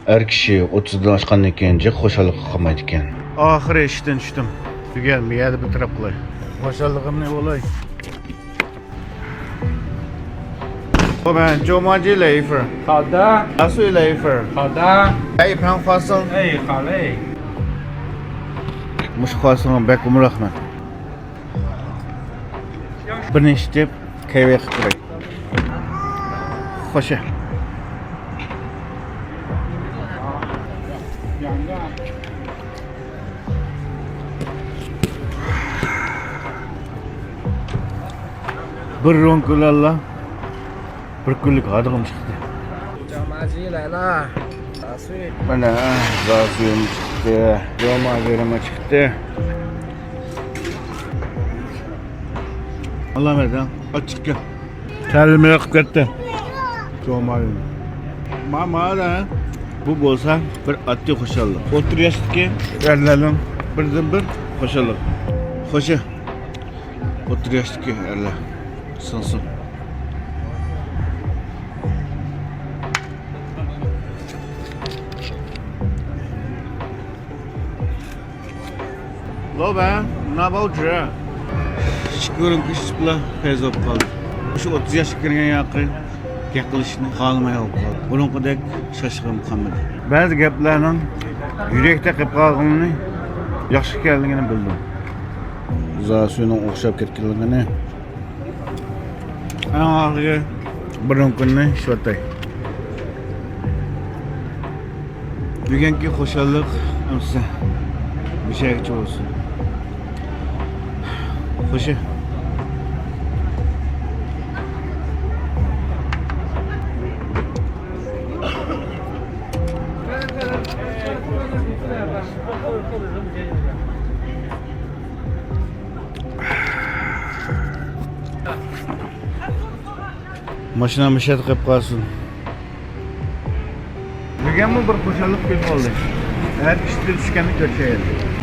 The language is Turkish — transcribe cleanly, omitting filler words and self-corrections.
Er kishi 30dan oshgandan keyin jiq xo'shalik qilmaydi ekan. Oxiri ishdan tushdim. Tugalmayadi bitirib qo'y. Xo'shaligim ne bo'lay? Ben周末这来一份， 好的， 2岁来一份， 好的， 还一盘花生。 哎，好嘞。 Mush花生bek rahmat. Bir nechta kayve qilib kerak. Xo'sh. Bir ronkulalla bir kunlik adig'im chiqdi. 椒麻鸡来了，打碎。 Mana zazuyum chiqdi, yo'maverim chiqdi. Allah merdan, açıkka. Kendime yakıp gitti. Yo'maverim. Mama da bu bo'lsa bir oddiy xo'shallik. O'tiryapti, erlarning birdan bir xo'shallik. Xo'sha. O'tiryapti erlar. Sinsin. Lo ben, ne yapacağım? Şükürüm ki iş bile feyz olup kaldı. Şu 30 yaşa kirgen yakın gapilishni xohlamay olib qoldi. Buningdek shashqim qolmadi. Ba'zi gaplarning yurakda qolib qolganini yaxshi ekanligini bildim. Zasuyning o'xshab ketganligini. Oxirgi bir kunni shotay. Bugungi xo'shallik o'sa bishakchi bo'lsin. Xo'sh. Mashinam ishat qilib qolsin. Bugunmi bir xo'shallik kelib qoldi. Har ishda tushganni ko'rishaydi.